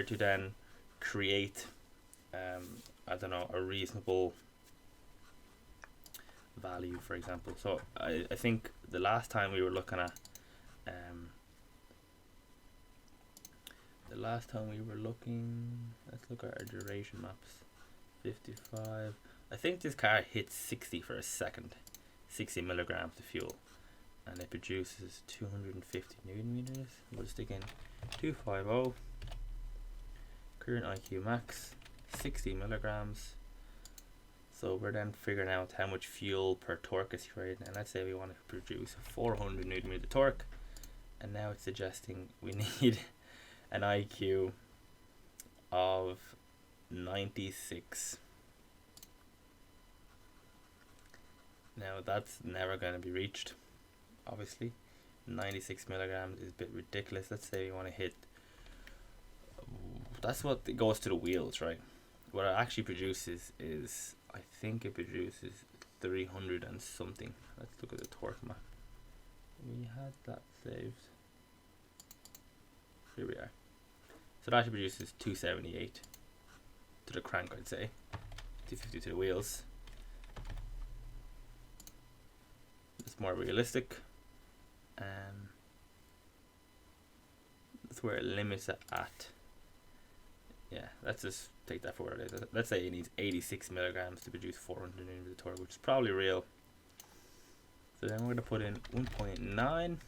to then create I don't know, a reasonable value, for example. So I think the last time we were looking at let's look at our duration maps. 55. I think this car hits 60 for a second, 60 milligrams of fuel, and it produces 250 newton meters. We'll stick in 250. Current IQ max 60 milligrams. So we're then figuring out how much fuel per torque is created, and let's say we want to produce 400 newton meter torque, and now it's suggesting we need an IQ of 96. Now that's never going to be reached, obviously. 96 milligrams is a bit ridiculous. Let's say we want to hit, that's what goes to the wheels, right? What it actually produces is, I think it produces 300 and something. Let's look at the torque map. We had that saved. Here we are. So that actually produces 278 to the crank, I'd say. 250 to the wheels. It's more realistic. That's where it limits it at. Yeah, let's just take that forward. Let's say it needs 86 milligrams to produce 400 newton meters of torque, which is probably real. So then we're going to put in 1.9. And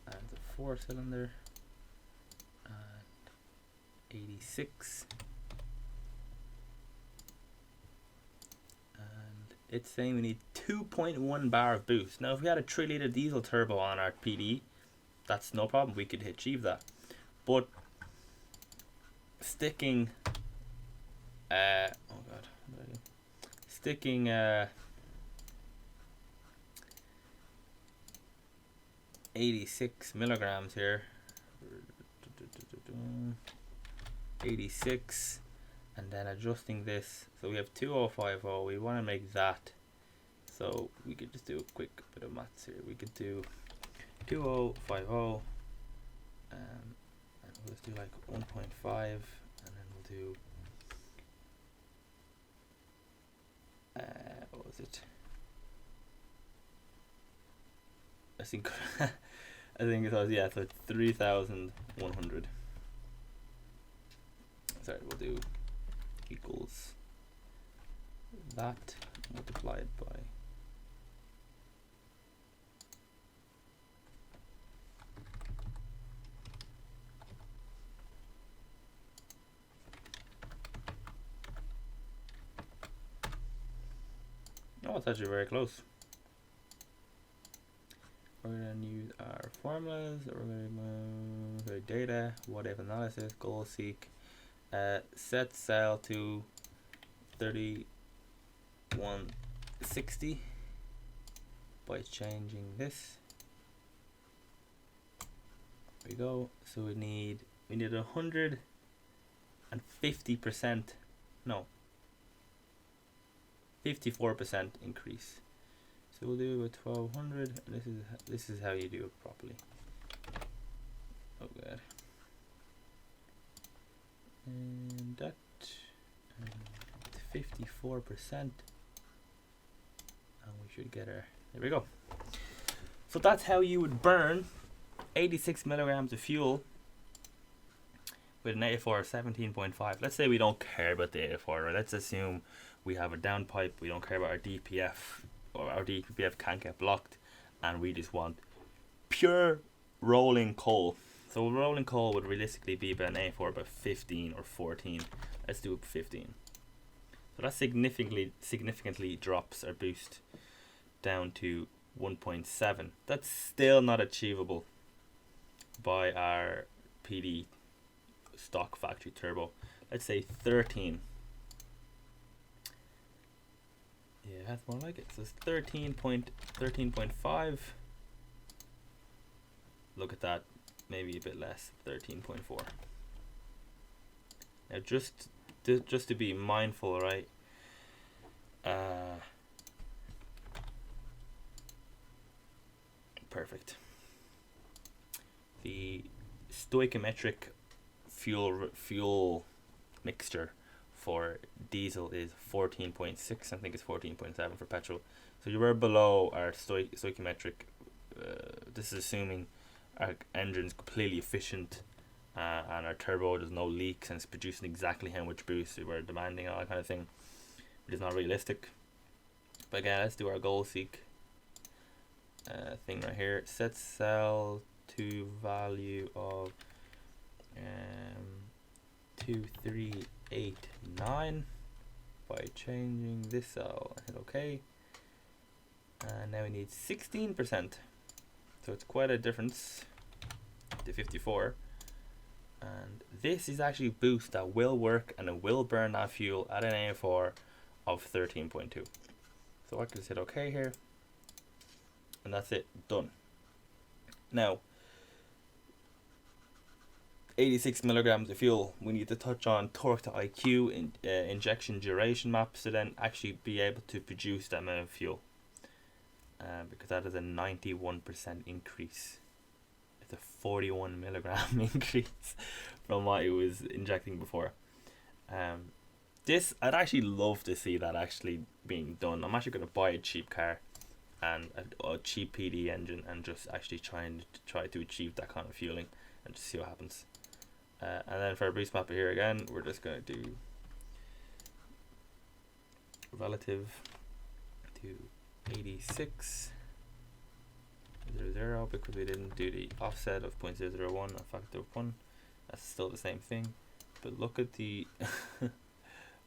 the 4-cylinder. And 86. And it's saying we need 2.1 bar of boost. Now if we had a 3-liter diesel turbo on our PD, that's no problem, we could achieve that. But sticking sticking 86 milligrams here, 86, and then adjusting this, so we have 2050. We want to make that, so we could just do a quick bit of maths here. We could do 2050, and we'll just do like 1.5, and then we'll do what was it? I think it was, yeah, so 3,100. Sorry, we'll do equals that multiplied by it's actually very close. We're going to use our formulas. We're going to data, what if analysis, goal seek, set cell to 3160 by changing this. There we go. So we need 150%, no, 54% increase. So we'll do a 1200, and this is how you do it properly. Oh god. And that 54%, and we should get our, there we go. So that's how you would burn 86 milligrams of fuel with an AFR of 17.5. Let's say we don't care about the AFR, right? Let's assume we have a downpipe, we don't care about our DPF, or our DPF can't get blocked, and we just want pure rolling coal. So rolling coal would realistically be about an AFR about 15 or 14. Let's do 15. So that significantly drops our boost down to 1.7. That's still not achievable by our PD stock factory turbo. Let's say 13. Yeah, that's more like it. So it's 13.5. Look at that, maybe a bit less, 13.4. Now just to be mindful, right? Perfect. the stoichiometric fuel mixture for diesel is 14.6. I think it's 14.7 for petrol. So you were below our stoichiometric. This is assuming our engine's completely efficient, and our turbo, there's no leaks, and it's producing exactly how much boost we were demanding, all that kind of thing, which is not realistic. But again, let's do our goal seek thing right here. Set cell to value of 2389 by changing this cell. Hit OK. And now we need 16%. So it's quite a difference to 54. And this is actually a boost that will work, and it will burn that fuel at an AFR of 13.2. So I can just hit OK here. And that's it, done. Now, 86 milligrams of fuel. We need to touch on torque to IQ injection duration maps to then actually be able to produce that amount of fuel. Because that is a 91% increase. It's a 41 milligram increase from what it was injecting before. This, I'd actually love to see that actually being done. I'm actually going to buy a cheap car and a cheap PD engine and just actually try to achieve that kind of fueling and just see what happens. And then for our boost mapper here again, we're just going to do relative to 86 0 because we didn't do the offset of 0.001, a factor of 1. That's still the same thing, but look at the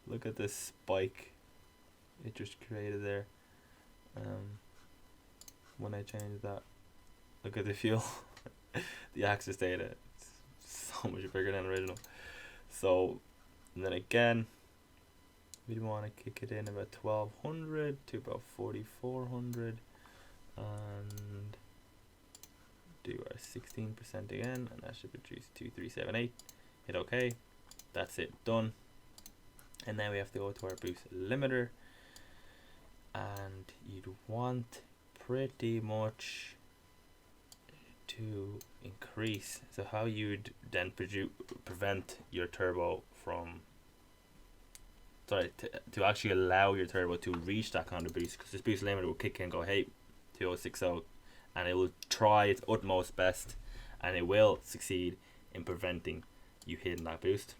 look at the spike it just created there. When I change that, look at the fuel. The axis data, it's so much bigger than original. So, and then again, we want to kick it in about 1200 to about 4400 and do our 16% again, and that should produce 2378. Hit OK. That's it, done. And now we have to go to our boost limiter, and you'd want pretty much to increase. So how you'd then prevent your turbo from to actually allow your turbo to reach that kind of boost, because this boost limiter will kick in and go, hey, 2060, and it will try its utmost best, and it will succeed in preventing you hitting that boost.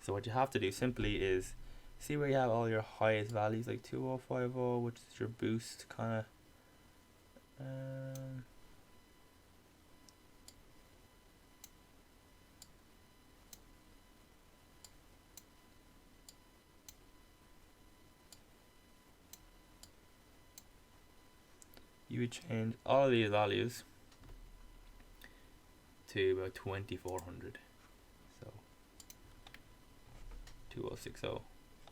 So what you have to do simply is see where you have all your highest values, like 2050, which is your boost kind of. You would change all of these values to about 2400. So 2060,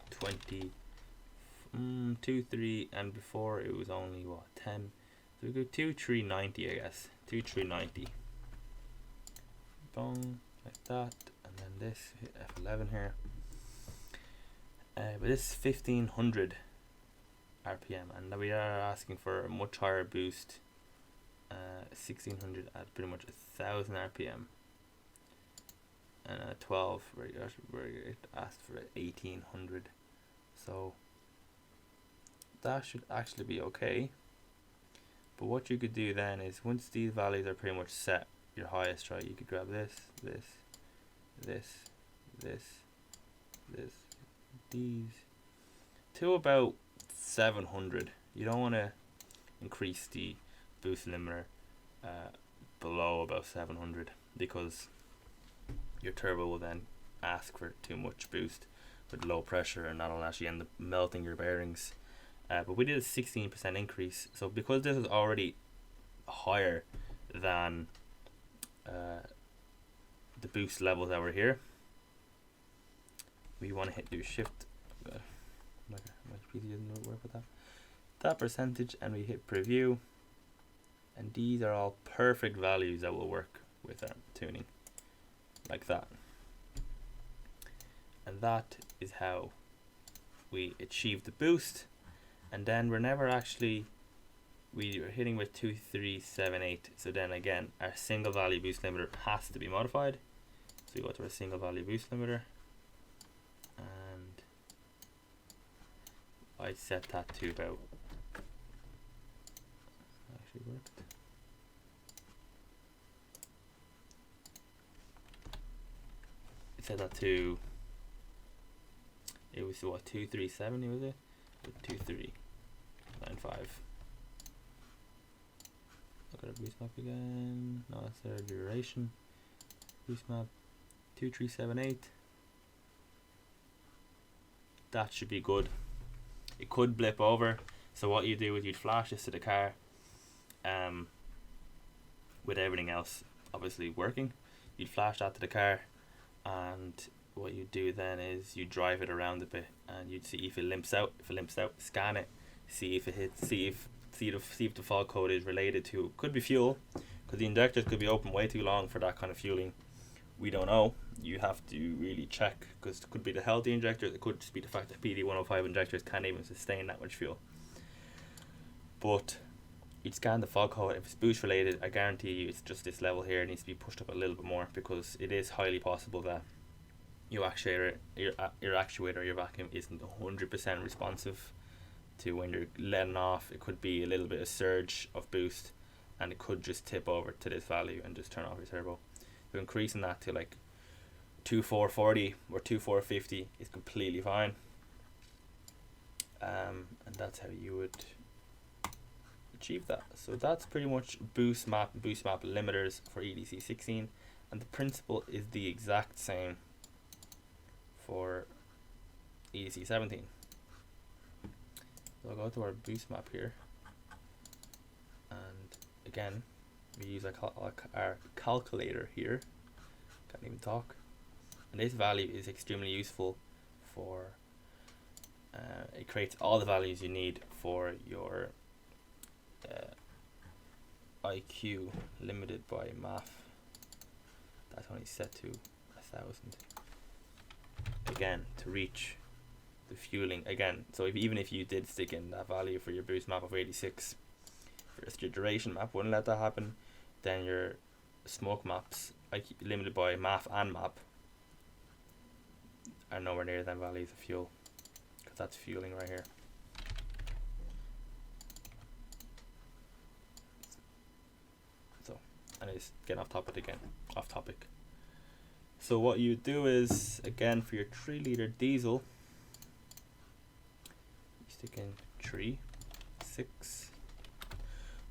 20, 23, and before it was only what, 10. So we go 2390, I guess. 2390. Boom, like that, and then this hit F11 here. But this is 1500 RPM, and we are asking for a much higher boost. 1600 at pretty much 1000 RPM, and 12 where it asked for 1800. So that should actually be okay. But what you could do then is, once these values are pretty much set, your highest, right, you could grab these to about 700. You don't want to increase the boost limiter below about 700, because your turbo will then ask for too much boost with low pressure, and that'll actually end up melting your bearings. But we did a 16% increase, so because this is already higher than the boost levels that were here, we want to do shift. My PC doesn't work with that percentage, and we hit preview, and these are all perfect values that will work with our tuning, like that. And that is how we achieve the boost. And then we're never actually we are hitting with 2378. So then again, our single value boost limiter has to be modified. So we go to our single value boost limiter, and I set that to about, actually worked. I set that to, it was what, 2370 was it? 2395. Look at our boost map again. No, that's our duration. Boost map 2378. That should be good. It could blip over. So what you do is you'd flash this to the car, with everything else obviously working. You'd flash that to the car, and what you do then is you drive it around a bit, and you'd see if it limps out. If it limps out, scan it, see if it hits, see if the fault code is related to, could be fuel, because the injectors could be open way too long for that kind of fueling. We don't know. You have to really check, because it could be the healthy injectors, it could just be the fact that PD105 injectors can't even sustain that much fuel. But you'd scan the fault code. If it's boost related, I guarantee you it's just this level here. It needs to be pushed up a little bit more, because it is highly possible that your actuator, your vacuum isn't 100% responsive to when you're letting off. It could be a little bit of surge of boost, and it could just tip over to this value and just turn off your turbo. So increasing that to like 2440 or 2450 is completely fine, and that's how you would achieve that. So that's pretty much boost map limiters for EDC16, and the principle is the exact same for EDC17. So I'll go to our boost map here, and again we use our calculator here. Can't even talk. And this value is extremely useful for, it creates all the values you need for your IQ limited by MAF. That's only set to 1000. Again, to reach the fueling again. So even if you did stick in that value for your boost map of 86, first your duration map wouldn't let that happen. Then your smoke maps, like limited by MAF and map, are nowhere near them values of fuel, because that's fueling right here. So, and it's getting off topic. So what you do is, again, for your 3 liter diesel, you stick in 3, 6,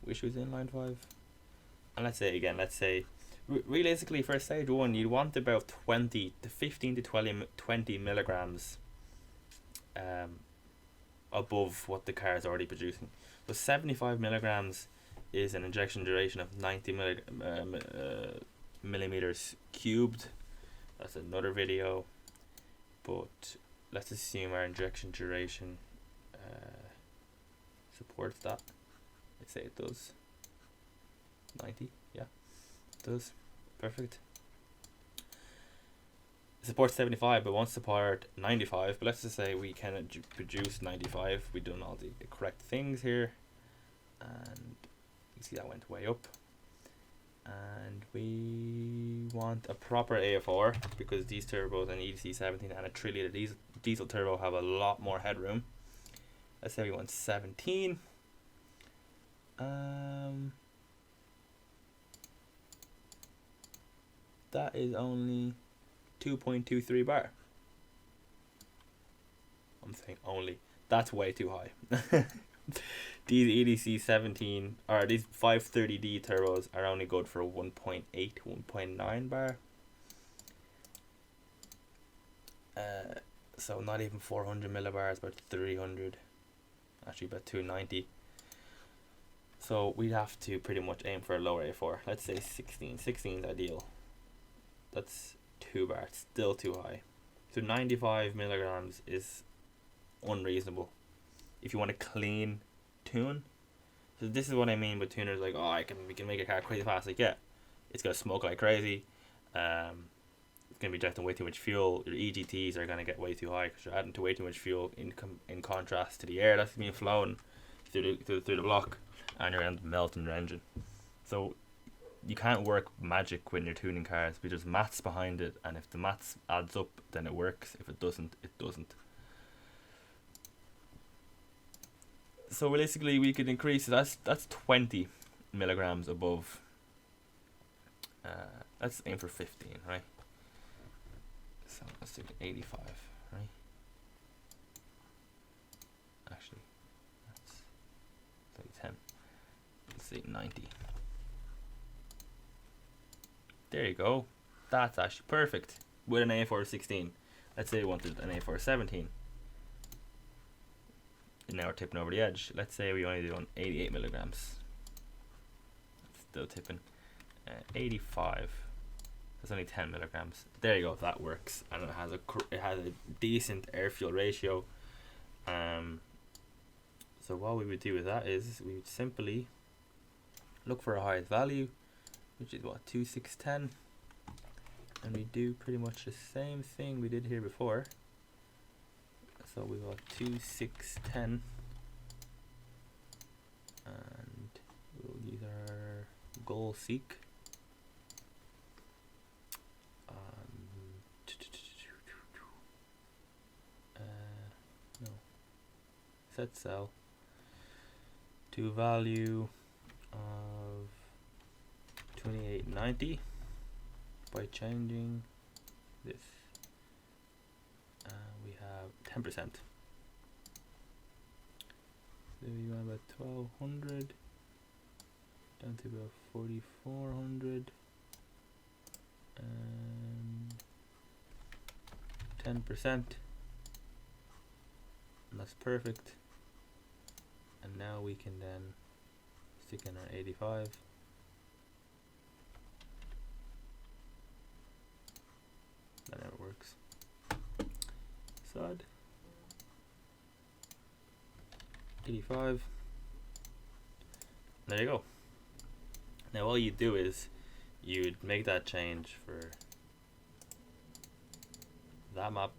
wish it was inline 5, and let's say realistically for stage 1 you'd want about 20 to 15 to 20 milligrams above what the car is already producing. So 75 milligrams is an injection duration of 90 millimeters cubed. That's another video, but let's assume our injection duration supports that. Let's say it does. 90, yeah, it does. Perfect. It supports 75 but won't support 95, but let's just say we can produce 95. We've done all the correct things here, and you see that went way up. And we want a proper AFR, because these turbos and EDC17 and a 3 liter diesel turbo have a lot more headroom. Let's say we want 17. That is only 2.23 bar. I'm saying only. That's way too high. These EDC17 or these 530D turbos are only good for 1.8, 1.9 bar. So not even 400 millibars, but 300. Actually, about 290. So we have to pretty much aim for a lower A4. Let's say 16. 16 is ideal. That's 2 bar. It's still too high. So 95 milligrams is unreasonable if you want a clean tune. So this is what I mean with tuners like, oh, we can make a car crazy fast. Like, yeah, it's gonna smoke like crazy. It's gonna be injecting way too much fuel. Your EGTs are gonna get way too high because you're adding to way too much fuel in contrast to the air that's being flown through the block. and you're end up melting your engine. So you can't work magic when you're tuning cars, because there's maths behind it, and if the maths adds up, then it works. If it doesn't, it doesn't. So realistically, we could increase. That's 20 milligrams above. Let's aim for 15, right? So let's do 85, right? Actually, that's 10. Let's say 90. There you go. That's actually perfect with an A416. Let's say we wanted an A417. And now we're tipping over the edge. Let's say we only do on 88 milligrams. Still tipping. 85. That's only 10 milligrams. There you go. That works, and it has a decent air fuel ratio. So what we would do with that is we would simply look for a highest value, which is what, 2610, and we do pretty much the same thing we did here before. So we got 2610, and we'll use our goal seek. No, set cell to value of 2890 by changing this. We have 10%. So we want about 1200 down to about 4400 and 10%, and that's perfect. And now we can then stick in our 85. That never works. Sod 85. There you go. Now all you do is you'd make that change for that map,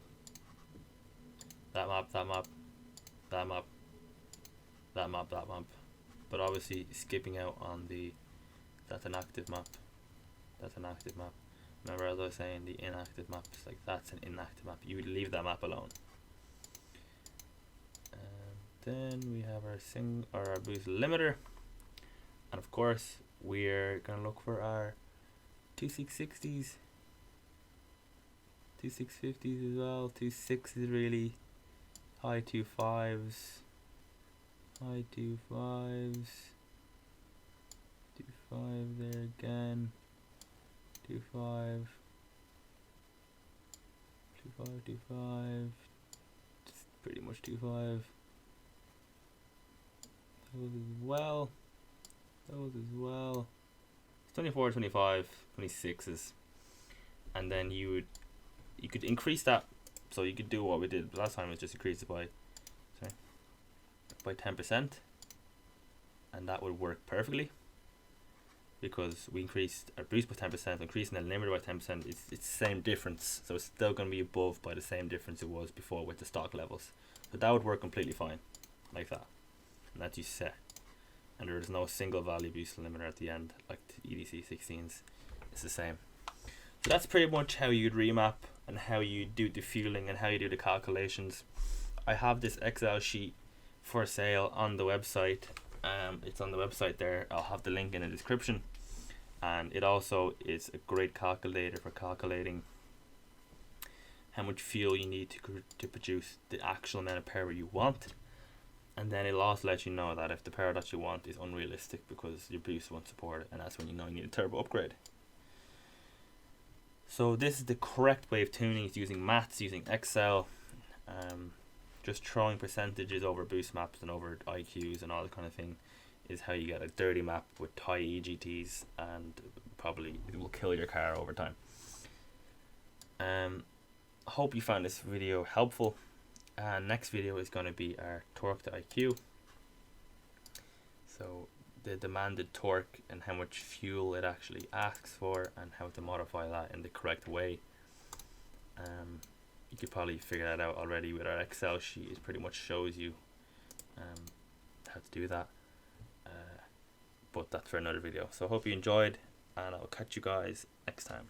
that map, that map, that map, that map, that map, but obviously skipping out on the that's an active map, that's an active map. Remember, as I was saying, the inactive maps, like that's an inactive map. You would leave that map alone. Then we have our boost limiter, and of course we're gonna look for our 2660s, 2650s as well, 26s really, high 25s, high 25s, 25 there again, 25, 25, 25, just pretty much 25. Those as well. Those as well. 24, 25, 26s, and then you could increase that. So you could do what we did last time, was just increase it by 10%, and that would work perfectly, because we increased our boost by 10%, increasing the limiter by 10%. It's the same difference, so it's still going to be above by the same difference it was before with the stock levels. But that would work completely fine, like that. And that you set, and there is no single value boost limiter at the end like the EDC16s. It's the same. So that's pretty much how you'd remap, and how you do the fueling, and how you do the calculations. I have this Excel sheet for sale on the website. It's on the website there. I'll have the link in the description, and it also is a great calculator for calculating how much fuel you need to produce the actual amount of power you want. And then it'll also let you know that if the power that you want is unrealistic because your boost won't support it, and that's when you know you need a turbo upgrade. So this is the correct way of tuning. It's using maths, using Excel, just throwing percentages over boost maps and over ECUs and all that kind of thing is how you get a dirty map with high EGTs, and probably it will kill your car over time. I hope you found this video helpful. Next video is going to be our torque to IQ. So the demanded torque and how much fuel it actually asks for, and how to modify that in the correct way. You could probably figure that out already with our Excel sheet. It pretty much shows you how to do that. but that's for another video. So I hope you enjoyed, and I'll catch you guys next time.